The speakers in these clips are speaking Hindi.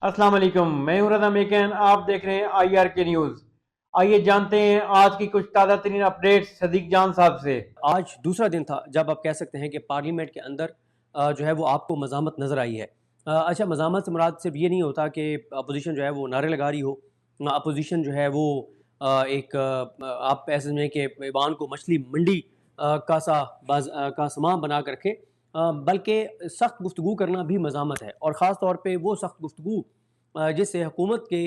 अस्सलाम वालेकुम, मैं हूं रज़ा मेकन। आप देख रहे हैं IRK न्यूज़। आइए जानते हैं आज की कुछ ताज़ा तरीन अपडेट्स सदीक जान साहब से। आज दूसरा दिन था जब आप कह सकते हैं कि पार्लियामेंट के अंदर जो है वो आपको मज़ामत नज़र आई है। अच्छा, मज़ामत से मुराद सिर्फ ये नहीं होता कि अपोजिशन जो है वो नारे लगा रही हो। अपोजिशन जो है वो आप ऐसे समझें कि ईवान को मछली मंडी का सामान बना कर रखे, बल्कि सख्त गुफ्तगू करना भी मज़ामत है। और ख़ास तौर पे वो सख्त गुफ्तगू जिससे हुकूमत के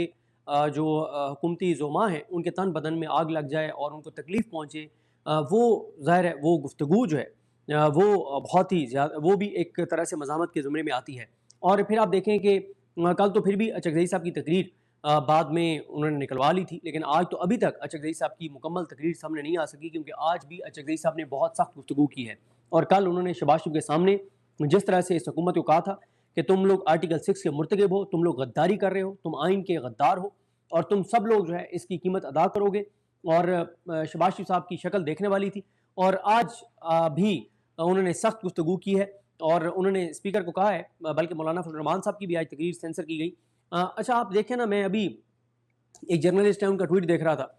जो हुकूमती ज़ुमा हैं उनके तन बदन में आग लग जाए और उनको तकलीफ़ पहुँचे, वो ज़ाहिर है वो गुफ्तगू जो है वो बहुत ही ज़्यादा, वो भी एक तरह से मज़ामत के ज़ुमरे में आती है। और फिर आप देखें कि कल तो फिर भी चकधरी साहब की तकरीर बाद में उन्होंने निकलवा ली थी, लेकिन आज तो अभी तक चकधरी साहब की मुकम्मल तकरीर सामने नहीं आ सकी, क्योंकि आज भी चकधरी साहब ने बहुत सख्त गुफ्तगू की है। और कल उन्होंने शहबाज शरीफ के सामने जिस तरह से इस हुकूमत को कहा था कि तुम लोग आर्टिकल 6 के मुर्तकिब हो, तुम लोग गद्दारी कर रहे हो, तुम आइन के गद्दार हो और तुम सब लोग जो है इसकी कीमत अदा करोगे। और शहबाज शरीफ साहब की शक्ल देखने वाली थी। और आज भी उन्होंने सख्त गुफ्तगू की है और उन्होंने स्पीकर को कहा है, बल्कि मौलाना फजल रहमान साहब की भी आज तकरीर सेंसर की गई। अच्छा, आप देखें ना, मैं अभी एक जर्नलिस्ट है उनका ट्वीट देख रहा था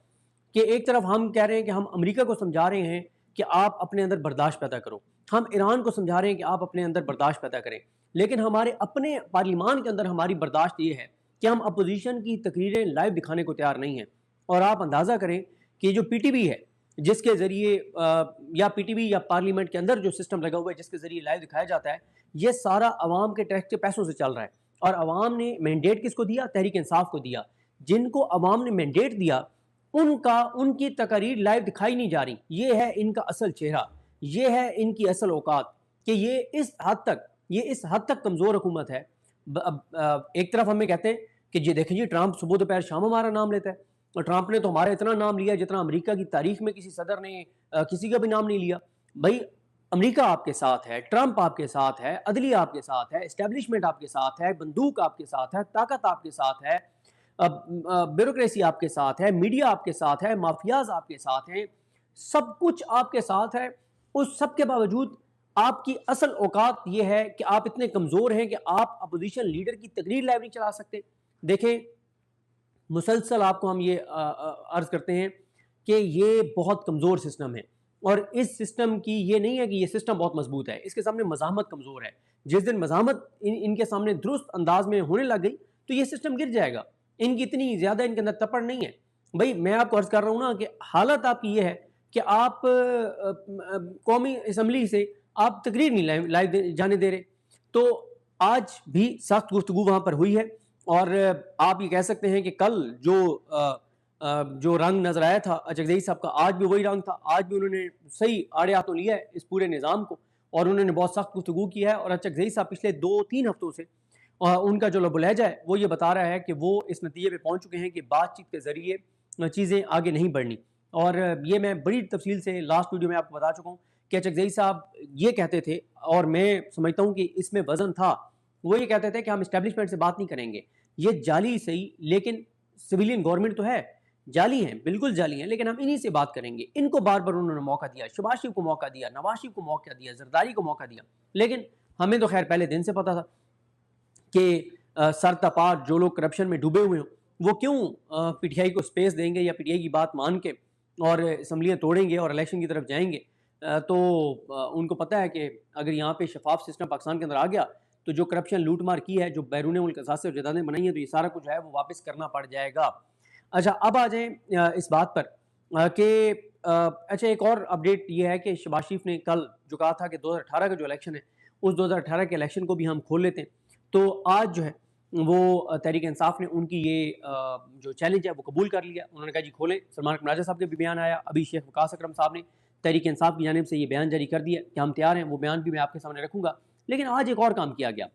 कि एक तरफ हम कह रहे हैं कि हम अमेरिका को समझा रहे हैं कि आप अपने अंदर बर्दाश्त पैदा करो, हम ईरान को समझा रहे हैं कि आप अपने अंदर बर्दाश्त पैदा करें, लेकिन हमारे अपने पार्लियामान के अंदर हमारी बर्दाश्त ये है कि हम अपोजिशन की तकरीरें लाइव दिखाने को तैयार नहीं हैं। और आप अंदाज़ा करें कि जो पीटीवी है, जिसके ज़रिए या पीटीवी या पार्लियामेंट के अंदर जो सिस्टम लगा हुआ है जिसके ज़रिए लाइव दिखाया जाता है, ये सारा अवाम के टैक्स के पैसों से चल रहा है। और अवाम ने मैंडेट किसको दिया? तहरीक इंसाफ को दिया। जिनको अवाम ने मैंडेट दिया, उनकी तकारीर लाइव दिखाई नहीं जा रही। ये है इनका असल चेहरा, ये है इनकी असल औकात, कि ये इस हद तक कमज़ोर हुकूमत है। एक तरफ हमें कहते हैं कि ये देखें जी, ट्रंप सुबह दोपहर शाम हमारा नाम लेता है, और ट्रंप ने तो हमारा इतना नाम लिया जितना अमेरिका की तारीख में किसी सदर ने किसी का भी नाम नहीं लिया। भाई, अमेरिका आपके साथ है, ट्रंप आपके साथ है, अदलिया आपके साथ है, एस्टेब्लिशमेंट आपके साथ है, बंदूक आपके साथ है, ताकत आपके साथ है, ब्यूरोक्रेसी आपके साथ है, मीडिया आपके साथ है, माफियाज आपके साथ हैं, सब कुछ आपके साथ है। उस सब के बावजूद आपकी असल औकात ये है कि आप इतने कमज़ोर हैं कि आप अपोजिशन लीडर की तकरीर लाइव नहीं चला सकते। देखें, मुसलसल आपको हम ये अर्ज़ करते हैं कि ये बहुत कमज़ोर सिस्टम है। और इस सिस्टम की ये नहीं है कि ये सिस्टम बहुत मजबूत है, इसके सामने मज़ाहमत कमज़ोर है। जिस दिन मज़ाहमत इनके सामने दुरुस्त अंदाज में होने लग गई तो ये सिस्टम गिर जाएगा। इनकी इतनी ज़्यादा इनके अंदर तपड़ नहीं है। भाई, मैं आपको अर्ज़ कर रहा हूँ ना कि हालत आपकी ये है कि आप कौमी असम्बली से आप तकरीर नहीं लाइव जाने दे रहे। तो आज भी सख्त गुफ्तगू वहाँ पर हुई है। और आप ये कह सकते हैं कि कल जो रंग नज़र आया था जगदीश साहब का, आज भी वही रंग था। आज भी उन्होंने सही आड़े हाथों लिया है इस पूरे निज़ाम को और उन्होंने बहुत सख्त गुफ्तगू की है। और जगदीश साहब पिछले 2-3 हफ्तों से उनका जो लबो-लहजा है वो ये बता रहा है कि वो इस नतीजे पे पहुँच चुके हैं कि बातचीत के ज़रिए चीज़ें आगे नहीं बढ़नी। और ये मैं बड़ी तफ़सील से लास्ट वीडियो में आपको बता चुका हूँ कि जगदीश साहब ये कहते थे, और मैं समझता हूँ कि इसमें वज़न था। वो ये कहते थे कि हम एस्टेब्लिशमेंट से बात नहीं करेंगे। ये जाली सही, लेकिन सिविलियन गवर्नमेंट तो है, जाली हैं, बिल्कुल जाली हैं, लेकिन हम इन्हीं से बात करेंगे। इनको बार-बार उन्होंने मौका दिया, शहबाज शरीफ को मौका दिया, नवाज शरीफ को मौका दिया, ज़रदारी को मौका दिया। लेकिन हमें तो खैर पहले दिन से पता था कि सरतपार जो लोग करप्शन में डूबे हुए हों, वो क्यों पीटीआई को स्पेस देंगे या पीटीआई की बात मान के और असम्बलियाँ तोड़ेंगे और इलेक्शन की तरफ जाएँगे। तो उनको पता है कि अगर यहाँ पे शफाफ सिस्टम पाकिस्तान के अंदर आ गया, तो जो करप्शन लूट-मार की है, जो बैरून मुल्क असासे और जायदादें बनाई हैं, तो ये सारा कुछ है वो वापस करना पड़ जाएगा। अच्छा, अब आ जाएँ इस बात पर कि अच्छा, एक और अपडेट ये है कि शहबाज शरीफ ने कल जो कहा था कि 2018 का जो इलेक्शन है, उस 2018 के इलेक्शन को भी हम खोल लेते हैं। तो आज जो है वो तहरीक इंसाफ ने उनकी ये जो चैलेंज है वो कबूल कर लिया। उन्होंने कहा जी खोलें। सलमान अकबर राजा साहब के भी बयान आया, अभी शेख वकास अकरम साहब ने तहरीक इंसाफ की जानिब से ये बयान जारी कर दिया कि हम तैयार हैं। वो बयान भी मैं आपके सामने रखूँगा। लेकिन आज एक और काम किया गया।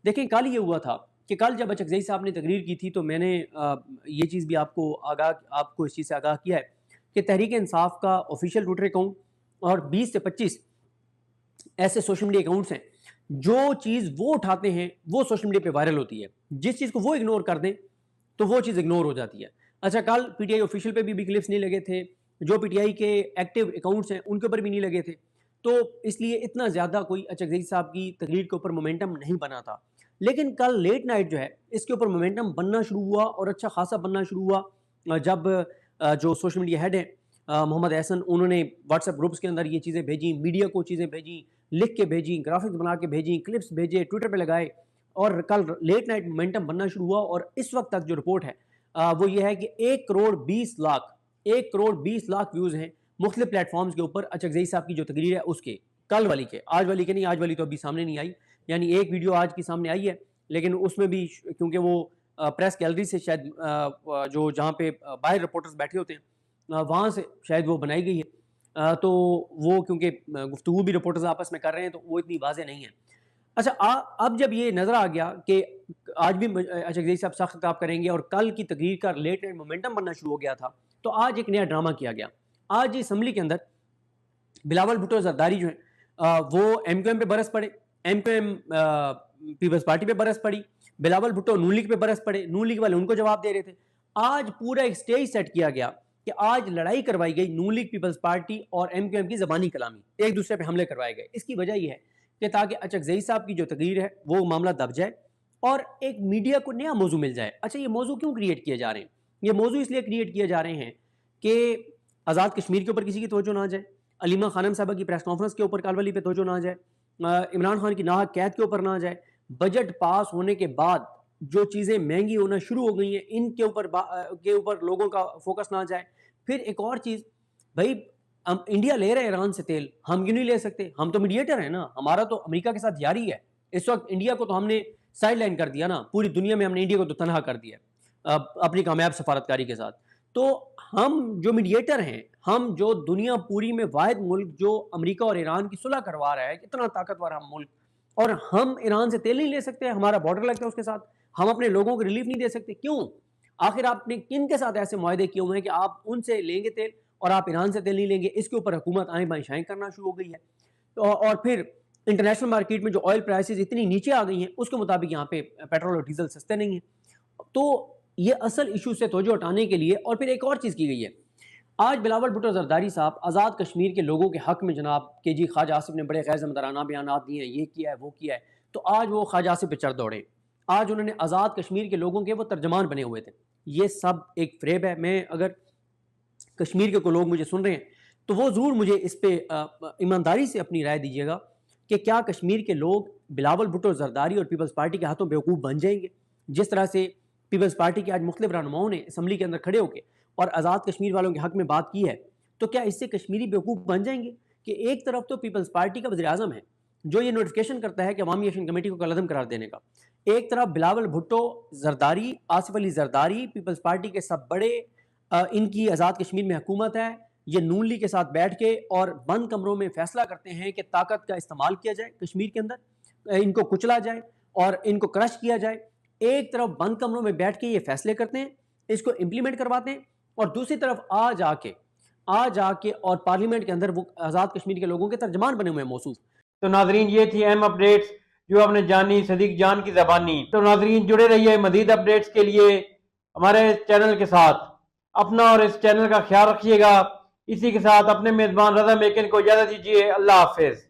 देखें, कल ये हुआ था कि कल जब चकज़ई साहब ने तकरीर की थी, तो मैंने ये चीज़ भी आपको इस चीज़ से आगाह किया है कि तहरीक इंसाफ का ऑफिशियल ट्विटर अकाउंट और 20 से 25 ऐसे सोशल मीडिया अकाउंट्स हैं, जो चीज़ वो उठाते हैं वो सोशल मीडिया पे वायरल होती है। जिस चीज़ को वो इग्नोर कर दें तो वो चीज़ इग्नोर हो जाती है। अच्छा, कल पीटीआई ऑफिशियल पे भी क्लिप्स नहीं लगे थे, जो पीटीआई के एक्टिव अकाउंट्स हैं उनके ऊपर भी नहीं लगे थे। तो इसलिए इतना ज़्यादा कोई जगज़ई साहब की तकरीर के ऊपर मोमेंटम नहीं बना था। लेकिन कल लेट नाइट जो है इसके ऊपर मोमेंटम बनना शुरू हुआ और अच्छा खासा बनना शुरू हुआ जब जो सोशल मीडिया हेड हैं मोहम्मद एहसन, उन्होंने व्हाट्सएप ग्रुप्स के अंदर ये चीज़ें भेजी, मीडिया को चीज़ें भेजी, लिख के भेजी, ग्राफिक्स बना के भेजी, क्लिप्स भेजे, ट्विटर पे लगाए और कल लेट नाइट मोमेंटम बनना शुरू हुआ। और इस वक्त तक जो रिपोर्ट है वो ये है कि 1 करोड़ 20 लाख व्यूज़ हैं मुख्तलिफ प्लेटफॉर्म्स के ऊपर अचकज़ई साहब की जो तकरीर है उसके, कल वाली के, आज वाली के नहीं, आज वाली तो अभी सामने नहीं आई, यानी एक वीडियो आज की सामने आई है, लेकिन उसमें भी क्योंकि वो प्रेस गैलरी से शायद जो जहाँ पे बाहर रिपोर्टर्स बैठे होते हैं वहाँ से शायद वो बनाई गई है, तो वो क्योंकि गुफ्तगू भी रिपोर्टर्स आपस में कर रहे हैं तो वो इतनी वाज़ेह नहीं है। अच्छा अब जब ये नज़र आ गया कि आज भी अचकज़ई साहब सख्त खिताब करेंगे और कल की तकरीर का लेट नाइट मोमेंटम बनना शुरू हो गया था, तो आज एक नया ड्रामा किया गया। आज असम्बली के अंदर बिलावल भुट्टो जरदारी जो है वो MQM पे बरस पड़े, MQM पीपल्स पार्टी पे बरस पड़ी, बिलावल भुट्टो नून लीग पे बरस पड़े, नून लीग वाले उनको जवाब दे रहे थे। आज पूरा एक स्टेज सेट किया गया कि आज लड़ाई करवाई गई नून लीग, पीपल्स पार्टी और MQM की ज़बानी कलामी, एक दूसरे पे हमले करवाए गए। इसकी वजह यह है कि ताकि अचकज़ई साहब की जो तकरीर है वो मामला दब जाए और एक मीडिया को नया मौजू मिल जाए। अच्छा, ये मौजू क्यों क्रिएट किए जा रहे हैं? ये मौजू इसलिए क्रिएट किए जा रहे हैं कि आज़ाद कश्मीर के ऊपर किसी की तवज्जो ना जाए, अलीमा खानम साहबा की प्रेस कॉन्फ्रेंस के ऊपर कालवली पे तवज्जो ना जाए, इमरान खान की नाहक कैद के ऊपर ना जाए, बजट पास होने के बाद जो चीज़ें महंगी होना शुरू हो गई हैं इनके ऊपर लोगों का फोकस ना जाए। फिर एक और चीज़, भाई हम इंडिया ले रहे हैं ईरान से तेल, हम क्यों नहीं ले सकते? हम तो मीडिएटर हैं ना, हमारा तो अमेरिका के साथ यारी है। इस वक्त इंडिया को तो हमने साइड लाइन कर दिया ना, पूरी दुनिया में हमने इंडिया को तो तनहा कर दिया अपनी कामयाब सफारतकारी के साथ। तो हम जो मीडिएटर हैं, हम जो दुनिया पूरी में वाहिद मुल्क जो अमेरिका और ईरान की सुलह करवा रहा है, कितना ताकतवर हम मुल्क, और हम ईरान से तेल नहीं ले सकते, हमारा बॉर्डर लगता है उसके साथ, हम अपने लोगों को रिलीफ नहीं दे सकते, क्यों? आखिर आपने किन के साथ ऐसे मुआहदे किए हुए हैं कि आप उनसे लेंगे तेल और आप ईरान से तेल नहीं लेंगे? इसके ऊपर हुकूमत आएँ बाएँ शाएँ करना शुरू हो गई है। और फिर इंटरनेशनल मार्केट में जो ऑयल प्राइसेस इतनी नीचे आ गई हैं, उसके मुताबिक यहाँ पे पेट्रोल और डीजल सस्ते नहीं हैं। तो ये असल इशू से तवज्जो हटाने के लिए और फिर एक और चीज़ की गई है। आज बिलावल भुट्टो जरदारी साहब आज़ाद कश्मीर के लोगों के हक में जनाब कि जी ख्वाजा आसिफ ने बड़े गैर ज़िम्मेदाराना बयानात दिए हैं, ये किया है, वो किया है, तो आज वो ख्वाजा आसिफ पे चढ़ दौड़े। आज उन्होंने आज़ाद कश्मीर के लोगों के वो तर्जमान बने हुए थे। ये सब एक फ़रेब है। मैं अगर कश्मीर के कोई लोग मुझे सुन रहे हैं तो वो ज़रूर मुझे इस पर ईमानदारी से अपनी राय दीजिएगा कि क्या कश्मीर के लोग बिलावल भुट्टो जरदारी और पीपल्स पार्टी के हाथों बेवकूफ़ बन जाएंगे? जिस तरह से पीपल्स पार्टी के आज मुख्तलिफ रहनुमाओं ने असम्बली के अंदर खड़े होकर और आज़ाद कश्मीर वालों के हक में बात की है, तो क्या इससे कश्मीरी बेवकूफ़ बन जाएंगे? कि एक तरफ तो पीपल्स पार्टी का वज़ीर आज़म है जो ये नोटिफिकेशन करता है कि अवामी एक्शन कमेटी को कलअदम करार देने का, एक तरफ बिलावल भुट्टो जरदारी, आसिफ अली जरदारी पीपल्स पार्टी के सब बड़े इनकी आज़ाद कश्मीर में हुकूमत है, ये नून लीग के साथ बैठ के और बंद कमरों में फैसला करते हैं कि ताकत का इस्तेमाल किया जाए कश्मीर के अंदर, इनको कुचला जाए और इनको क्रश किया जाए। एक तरफ बंद कमरों में बैठ के ये फैसले करते हैं, इसको इम्प्लीमेंट करवाते हैं, और दूसरी तरफ आ जाके और पार्लियामेंट के अंदर वो आज़ाद कश्मीर के लोगों के तर्जमान बने हुए हैं मौसूफ। तो नाजरीन, ये थी अहम अपडेट्स जो आपने जानी सदीक जान की ज़बानी। तो नाजरीन, जुड़े रहिए मजीद अपडेट्स के लिए हमारे चैनल के साथ। अपना और इस चैनल का ख्याल रखिएगा। इसी के साथ अपने मेज़बान रज़ा मेकिन को इजाज़त दीजिए। अल्लाह हाफिज़।